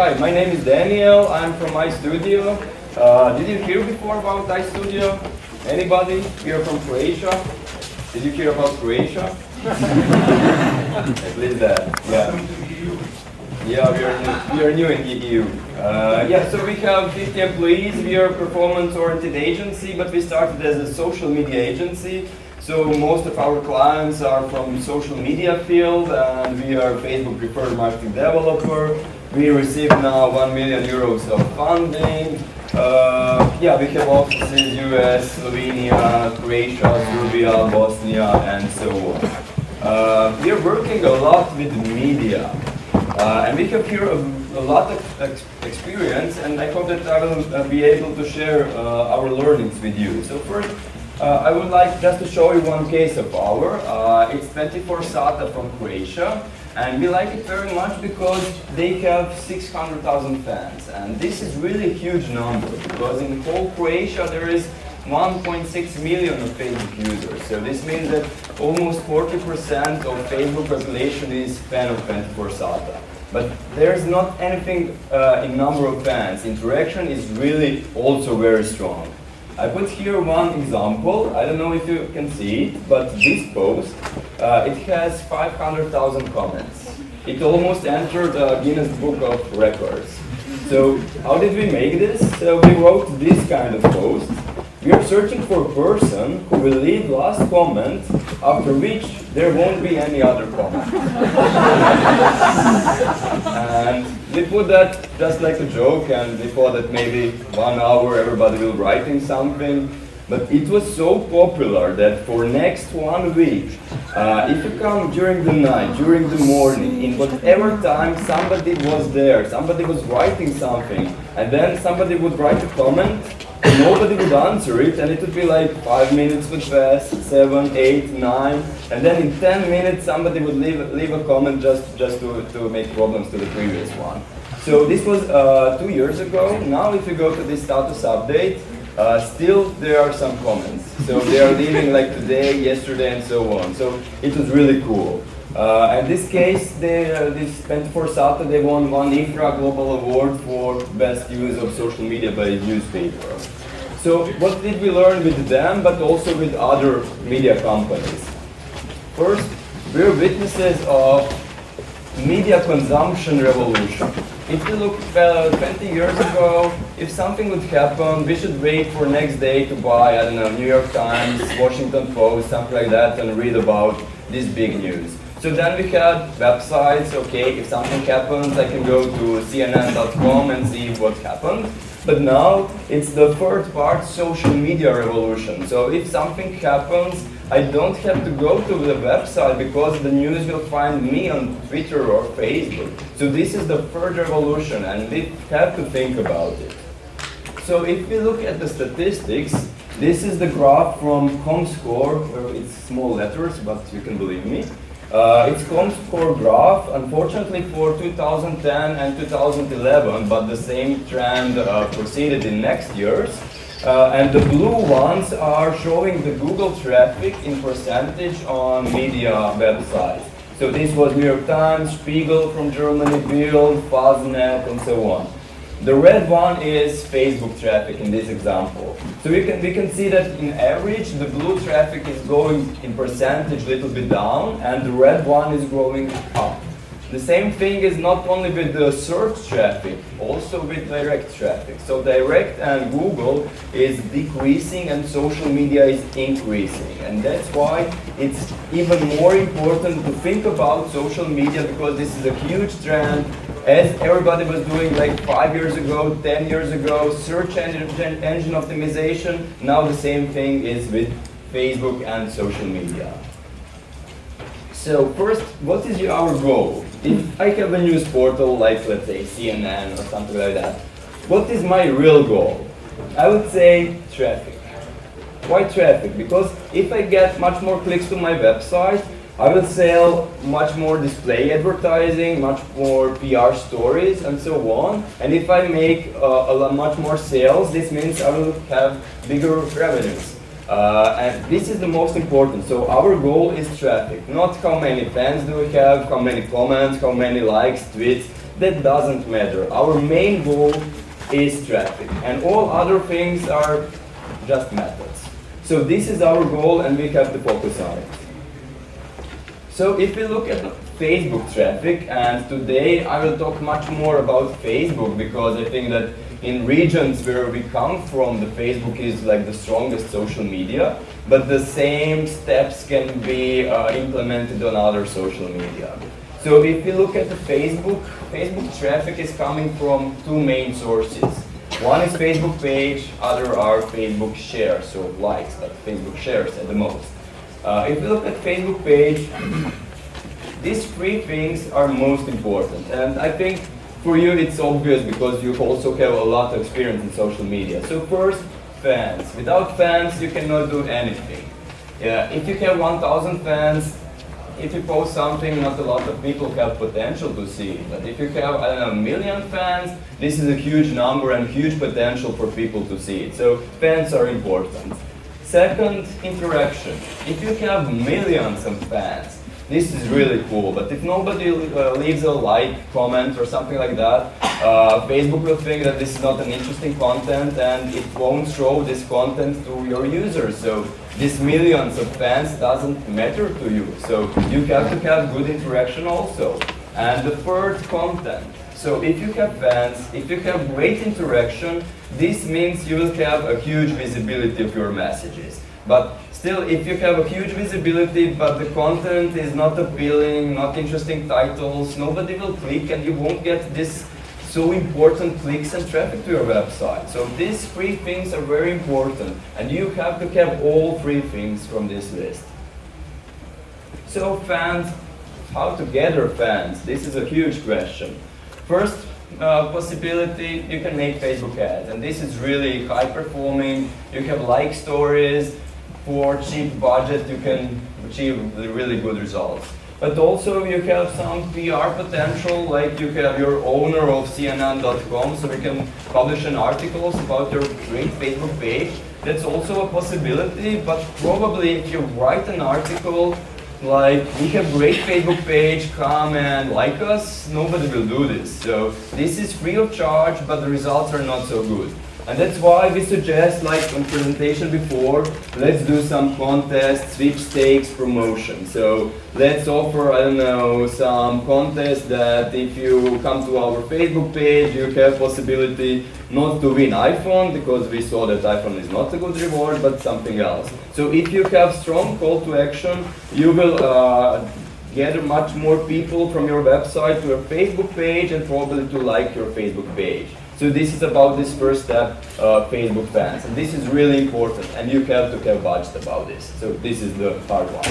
hi, my name is Daniel. I'm from iStudio. Did you hear before about iStudio? Anybody here from Croatia? Did you hear about Croatia? At least that, yeah. Yeah, we are new in the EU. Yeah, so we have 50 employees. We are a performance-oriented agency, but we started as a social media agency. So most of our clients are from social media field, and we are Facebook preferred marketing developer. We received now 1 million euros of funding. Yeah, we have offices US, Slovenia, Croatia, Serbia, Bosnia, and so on. We are working a lot with media. And we have here a lot of experience, and I hope that I will be able to share our learnings with you. So first, I would like just to show you one case of our. It's 24 Sata from Croatia, and we like it very much because they have 600,000 fans. And this is really a huge number, because in whole Croatia there is 1.6 million of Facebook users. So this means that almost 40% of Facebook population is fan of 24 Sata. But there's not anything in number of fans. Interaction is really also very strong. I put here one example. I don't know if you can see it, but this post, it has 500,000 comments. It almost entered Guinness Book of Records. So how did we make this? So we wrote this kind of post. We are searching for a person who will leave last comment, after which there won't be any other comment. And we put that just like a joke, and we thought that maybe 1 hour everybody will writing something. But it was so popular that for next 1 week, if you come during the night, during the morning, in whatever time somebody was there, somebody was writing something, and then somebody would write a comment, nobody would answer it, and it would be like 5 minutes would pass, 7, 8, 9, and then in 10 minutes somebody would leave a comment just to make problems to the previous one. So this was 2 years ago. Now if you go to this status update, still there are some comments. So they are leaving like today, yesterday, and so on. So it was really cool. In this case, this 24 Sata, they won one Infra Global Award for best use of social media by a newspaper. So what did we learn with them, but also with other media companies? First, we're witnesses of media consumption revolution. If you look 20 years ago, if something would happen, we should wait for next day to buy, I don't know, New York Times, Washington Post, something like that, and read about this big news. So then we had websites, okay, if something happens, I can go to CNN.com and see what happened. But now it's the third part, social media revolution. So if something happens, I don't have to go to the website because the news will find me on Twitter or Facebook. So this is the third revolution, and we have to think about it. So if we look at the statistics, this is the graph from ComScore, where it's small letters, but you can believe me. It's ComScore graph, unfortunately for 2010 and 2011, but the same trend proceeded in next years. And the blue ones are showing the Google traffic in percentage on media websites. So this was New York Times, Spiegel from Germany, Bild, Faznet, and so on. The red one is Facebook traffic in this example. So we can see that in average, the blue traffic is going in percentage a little bit down, and the red one is growing up. The same thing is not only with the search traffic, also with direct traffic. So direct and Google is decreasing and social media is increasing. And that's why it's even more important to think about social media, because this is a huge trend. As everybody was doing like 5 years ago, 10 years ago, search engine optimization, now the same thing is with Facebook and social media. So first, what is our goal? If I have a news portal like, let's say, CNN or something like that, what is my real goal? I would say traffic. Why traffic? Because if I get much more clicks to my website, I will sell much more display advertising, much more PR stories, and so on. And if I make much more sales, this means I will have bigger revenues. And this is the most important. So our goal is traffic, not how many fans do we have, how many comments, how many likes, tweets. that doesn't matter. Our main goal is traffic, and all other things are just methods. So this is our goal, and we have to focus on it. So if we look at Facebook traffic, and today I will talk much more about Facebook, because I think that in regions where we come from, the Facebook is like the strongest social media, but the same steps can be implemented on other social media. So if you look at the Facebook traffic is coming from two main sources. One is Facebook page, other are Facebook shares, so likes, but Facebook shares at the most. If you look at Facebook page, these three things are most important, and I think for you it's obvious because you also have a lot of experience in social media. So first, fans. Without fans, you cannot do anything. If you have 1,000 fans, if you post something, not a lot of people have potential to see it. But if you have, I don't know, 1 million fans, this is a huge number and huge potential for people to see it. So fans are important. Second, interaction. If you have millions of fans, this is really cool, but if nobody leaves a like, comment, or something like that, Facebook will think that this is not an interesting content and it won't show this content to your users. So these millions of fans doesn't matter to you. So you have to have good interaction also. And the third, content. So if you have fans, if you have great interaction, this means you will have a huge visibility of your messages. But still, if you have a huge visibility, but the content is not appealing, not interesting titles, nobody will click and you won't get this so important clicks and traffic to your website. So these three things are very important, and you have to have all three things from this list. So fans, how to gather fans? This is a huge question. First possibility, you can make Facebook ads, and this is really high performing. You have like stories. For cheap budget, you can achieve really good results. But also you have some PR potential, like you have your owner of CNN.com, so you can publish an articles about your great Facebook page. That's also a possibility, but probably if you write an article like, we have great Facebook page, come and like us, nobody will do this. So this is free of charge, but the results are not so good. And that's why we suggest, like on presentation before, let's do some contests, sweepstakes, promotion. So let's offer, I don't know, some contest that if you come to our Facebook page, you have possibility not to win iPhone, because we saw that iPhone is not a good reward, but something else. So if you have strong call to action, you will gather much more people from your website to your Facebook page and probably to like your Facebook page. So this is about this first step, Facebook fans, and this is really important, and you have to have budget about this. So this is the hard one.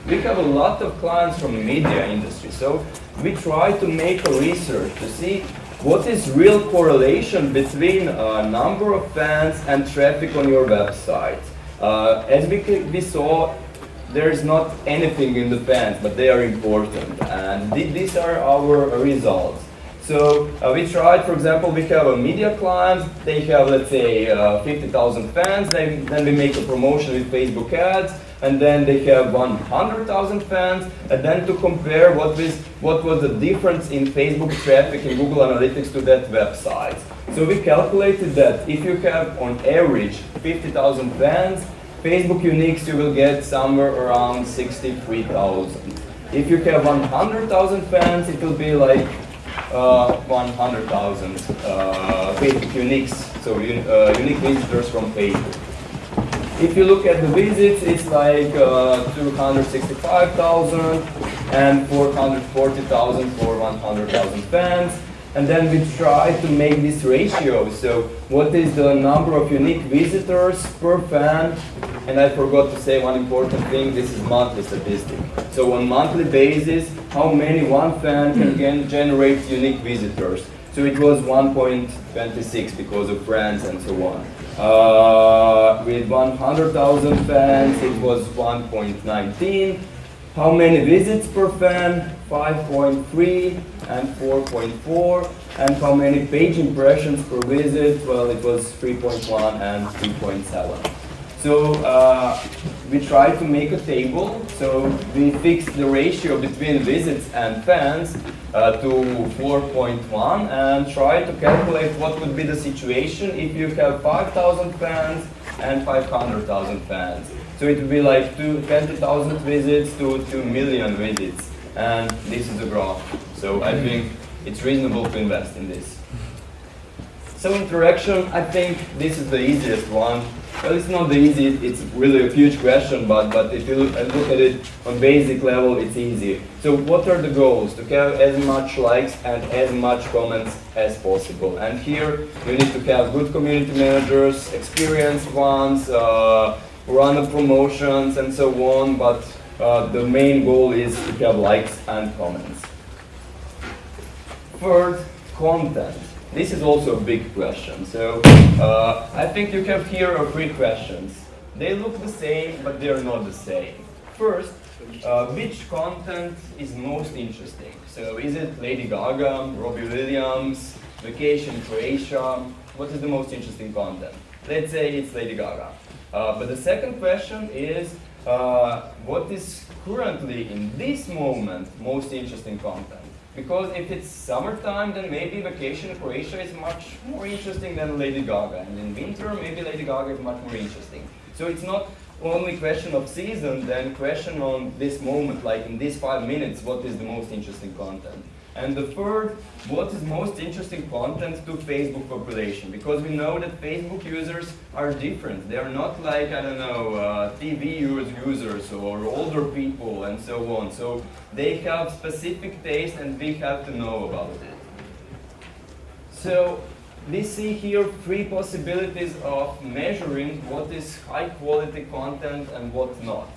We have a lot of clients from the media industry, so we try to make a research to see what is real correlation between number of fans and traffic on your website. As we saw, there is not anything in the fans, but they are important, and these are our results. So we tried, for example, we have a media client, they have, let's say, 50,000 fans, then we make a promotion with Facebook ads, and then they have 100,000 fans, and then to compare what was the difference in Facebook traffic in Google Analytics to that website. So we calculated that if you have, on average, 50,000 fans, Facebook uniques you will get somewhere around 63,000. If you have 100,000 fans, it will be like 100,000 Facebook uniques, so unique visitors from Facebook. If you look at the visits, it's like 265,000 and 440,000 for 100,000 fans. And then we try to make this ratio. So what is the number of unique visitors per fan? And I forgot to say one important thing, this is monthly statistic. So on monthly basis, how many one fan can generate unique visitors? So it was 1.26 because of friends and so on. With 100,000 fans, it was 1.19. How many visits per fan? 5.3 and 4.4. And how many page impressions per visit? Well, it was 3.1 and 2.7. So we try to make a table. So we fixed the ratio between visits and fans to 4.1 and try to calculate what would be the situation if you have 5,000 fans and 500,000 fans. So it would be like 20,000 visits to 2 million visits. And this is the graph. So I think it's reasonable to invest in this. So interaction, I think this is the easiest one. Well, it's not the easiest, it's really a huge question, but if you look at it on basic level, it's easy. So what are the goals? To have as much likes and as much comments as possible. And here you need to have good community managers, experienced ones, run the promotions and so on, but the main goal is to have likes and comments. Third, content. This is also a big question. So I think you have here 3 questions. They look the same, but they are not the same. First, which content is most interesting? So is it Lady Gaga, Robbie Williams, vacation in Croatia? What is the most interesting content? Let's say it's Lady Gaga. But the second question is, what is currently in this moment most interesting content? Because if it's summertime, then maybe vacation in Croatia is much more interesting than Lady Gaga. And in winter, maybe Lady Gaga is much more interesting. So it's not only question of season, then question on this moment, like in these 5 minutes, what is the most interesting content? And the third, what is most interesting content to Facebook population? Because we know that Facebook users are different. They are not like, I don't know, TV users or older people and so on. So they have specific taste and we have to know about it. So we see here 3 possibilities of measuring what is high quality content and what not.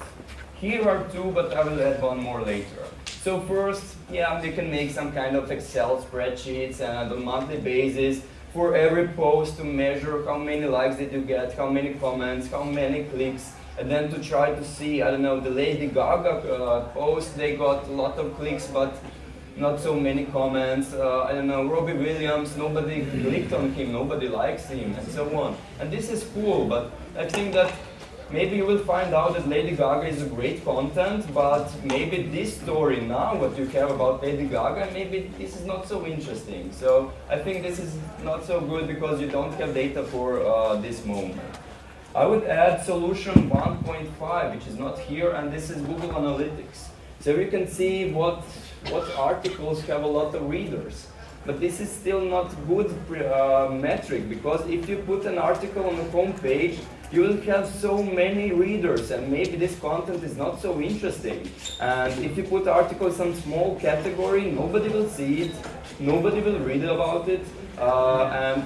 Here are 2, but I will add 1 more later. So first, yeah, we can make some kind of Excel spreadsheets and on a monthly basis for every post to measure how many likes did you get, how many comments, how many clicks, and then to try to see, I don't know, the Lady Gaga post, they got a lot of clicks, but not so many comments. I don't know, Robbie Williams, nobody clicked on him, nobody likes him, and so on. And this is cool, but I think that maybe you will find out that Lady Gaga is a great content, but maybe this story now, what you have about Lady Gaga, maybe this is not so interesting. So I think this is not so good because you don't have data for this moment. I would add solution 1.5, which is not here, and this is Google Analytics. So you can see what articles have a lot of readers. But this is still not good metric, because if you put an article on the home page, you will have so many readers and maybe this content is not so interesting. And if you put articles in small category, nobody will see it, nobody will read about it, and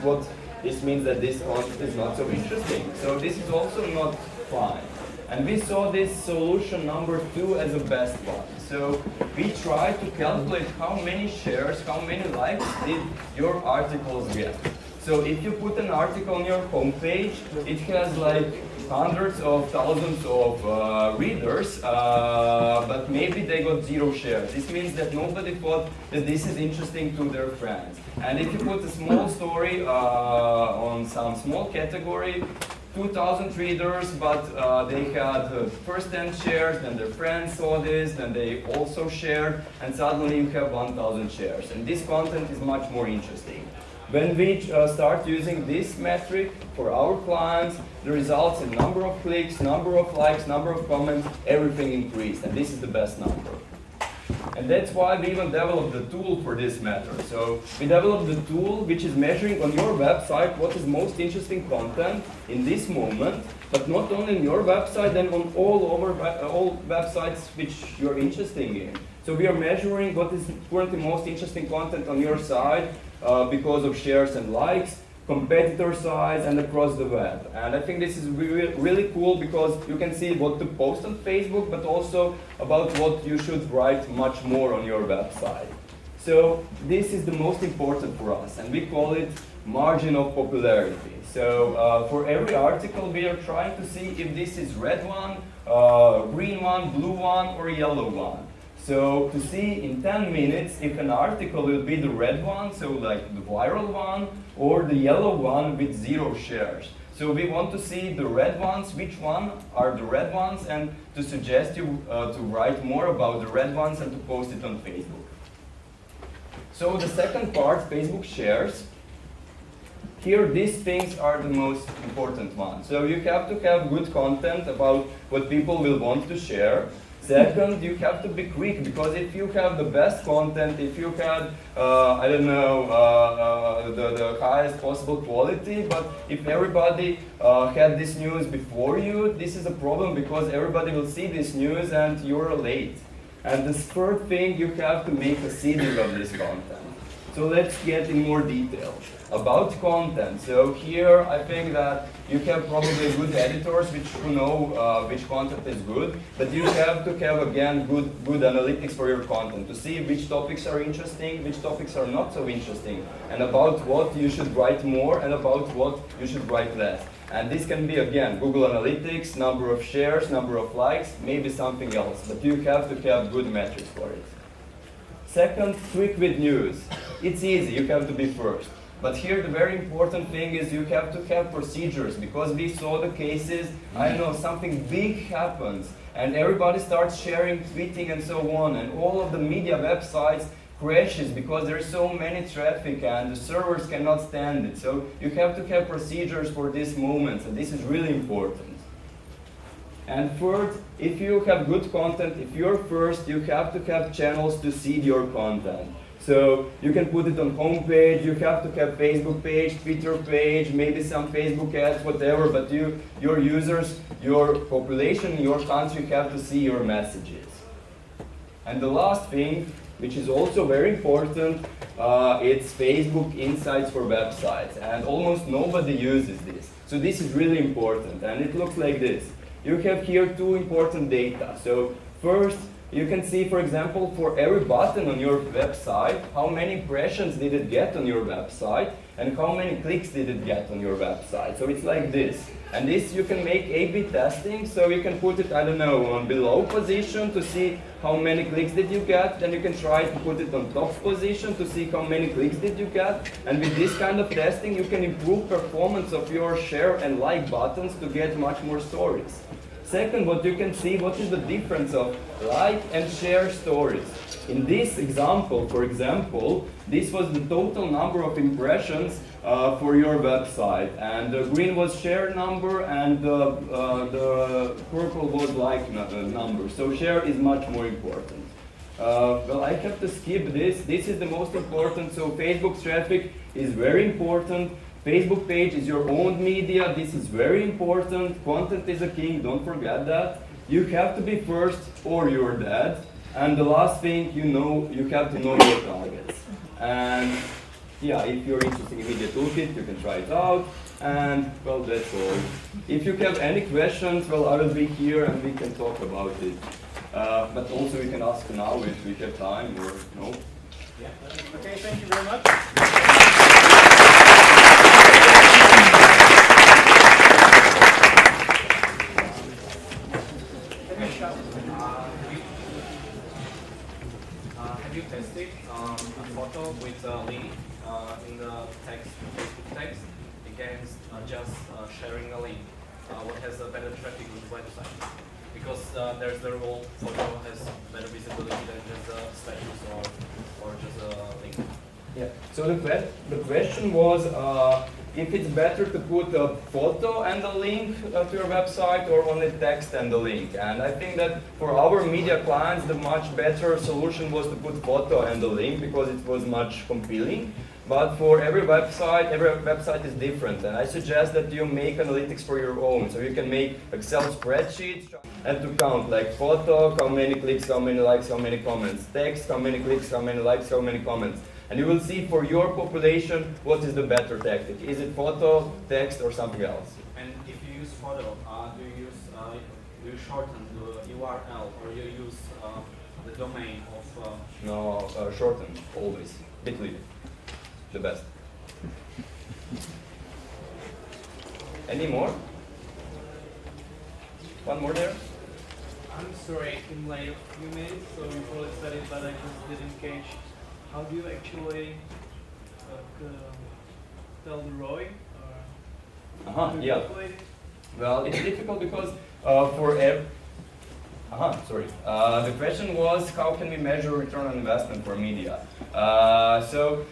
this means that this content is not so interesting. So this is also not fine. And we saw this solution number 2 as the best one. So we tried to calculate how many shares, how many likes did your articles get. So if you put an article on your homepage, it has like hundreds of thousands of readers, but maybe they got 0 shares. This means that nobody thought that this is interesting to their friends. And if you put a small story on some small category, 2,000 readers, but they had first 10 shares, then their friends saw this, then they also shared, and suddenly you have 1,000 shares. And this content is much more interesting. When we start using this metric for our clients, the results in number of clicks, number of likes, number of comments, everything increased, and this is the best number. And that's why we even developed the tool for this matter. So we developed the tool which is measuring on your website what is most interesting content in this moment, but not only on your website, then on all websites which you're interested in. So we are measuring what is currently most interesting content on your site because of shares and likes, competitor size, and across the web. And I think this is really cool because you can see what to post on Facebook, but also about what you should write much more on your website. So this is the most important for us, and we call it margin of popularity. So for every article, we are trying to see if this is red one, green one, blue one, or yellow one. So to see in 10 minutes if an article will be the red one, so like the viral one, or the yellow one with 0 shares. So we want to see the red ones, which one are the red ones, and to suggest you to write more about the red ones and to post it on Facebook. So the second part, Facebook shares. Here, these things are the most important ones. So you have to have good content about what people will want to share. Second, you have to be quick, because if you have the best content, if you had, I don't know, the highest possible quality, but if everybody had this news before you, this is a problem, because everybody will see this news and you're late. And the third thing, you have to make a seeding of this content. So let's get in more detail about content. So here, I think that you have probably good editors who know which content is good, but you have to have, again, good analytics for your content to see which topics are interesting, which topics are not so interesting, and about what you should write more and about what you should write less. And this can be, again, Google Analytics, number of shares, number of likes, maybe something else, but you have to have good metrics for it. Second, quick with news. It's easy, you have to be first. But here the very important thing is you have to have procedures, because we saw the cases, I don't know, something big happens and everybody starts sharing, tweeting and so on, and all of the media websites crashes because there's so many traffic and the servers cannot stand it. So you have to have procedures for these moments, and this is really important. And third, if you have good content, if you're first, you have to have channels to seed your content. So you can put it on homepage, you have to have Facebook page, Twitter page, maybe some Facebook ads, whatever, but your users, your population, your country have to see your messages. And the last thing, which is also very important, it's Facebook Insights for websites. And almost nobody uses this. So this is really important, and it looks like this. You have here two important data. So first, you can see, for example, for every button on your website, how many impressions did it get on your website, and how many clicks did it get on your website. So it's like this. And this you can make A/B testing, so you can put it, I don't know, on below position to see how many clicks did you get, then you can try to put it on top position to see how many clicks did you get, and with this kind of testing you can improve performance of your share and like buttons to get much more stories. Second, what you can see, what is the difference of like and share stories. In this example, for example, this was the total number of impressions for your website, and the green was share number and the purple was like number. So share is much more important. Well, I have to skip this. This is the most important. So Facebook traffic is very important. Facebook page is your own media. This is very important. Content is a king. Don't forget that. You have to be first or you're dead. And the last thing, you have to know your targets. And yeah, if you're interested in Media Toolkit, you can try it out. And well, that's all. If you have any questions, well, I will be here and we can talk about it. But also you can ask now if we have time or no. Yeah. Okay, thank you very much. Have you tested a photo with a link in the text, Facebook text, against just sharing a link? What has a better traffic with the website? Because there's the rule, photo has better visibility than just a status or just a link. Yeah. So the question was if it's better to put a photo and a link to your website or only text and a link. And I think that for our media clients, the much better solution was to put photo and a link because it was much compelling. But for every website is different. And I suggest that you make analytics for your own. So you can make Excel spreadsheets and to count like photo, how many clicks, how many likes, how many comments. Text, how many clicks, how many likes, how many comments. And you will see for your population what is the better tactic. Is it photo, text, or something else? And if you use photo, do you shorten the URL or you use the domain of? No, shorten always. Bitly, the best. Any more? One more there. I'm sorry, I came late a few minutes, so you probably said it, but I just didn't catch. How do you actually tell the ROI? Yeah. Well, it's difficult because the question was how can we measure return on investment for media? So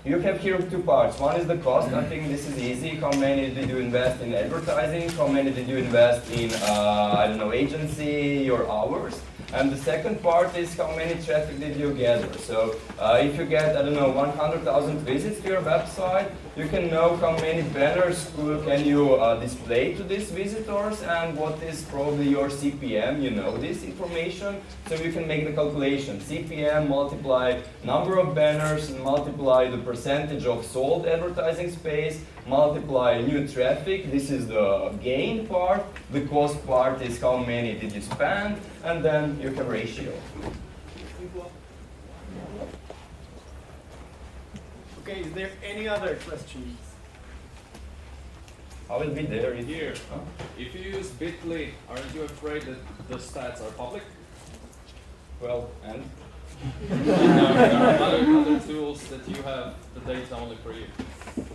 you have here two parts. One is the cost. I think this is easy. How many did you invest in advertising? How many did you invest in, I don't know, agency or hours? And the second part is how many traffic did you gather. So if you get, I don't know, 100,000 visits to your website, you can know how many banners can you display to these visitors and what is probably your CPM, you know this information. So you can make the calculation. CPM multiply number of banners and multiply the percentage of sold advertising space, multiply new traffic. This is the gain part. The cost part is how many did you spend, and then you have ratio. Okay, is there any other questions? I will be there if Here, huh? if you use Bitly, aren't you afraid that the stats are public? Well, and There are other tools that you have the data only for you.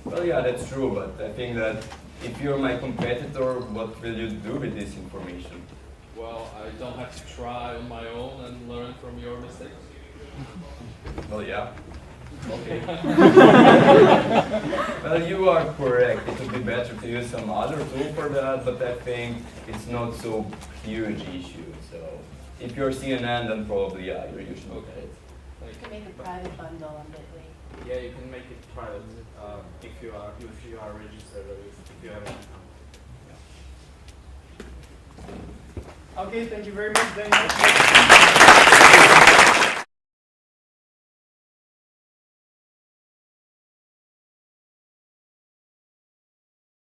well, yeah, that's true. But I think that if you're my competitor, what will you do with this information? Well, I don't have to try on my own and learn from your mistakes. Well, yeah. Okay. Well, you are correct. It would be better to use some other tool for that, but I think it's not so huge issue. So if you're CNN, then probably yeah, you should look at it. You can make a private bundle on Bitly. Yeah, you can make it private if you are registered or if you have an account. Okay, thank you very much, Daniel.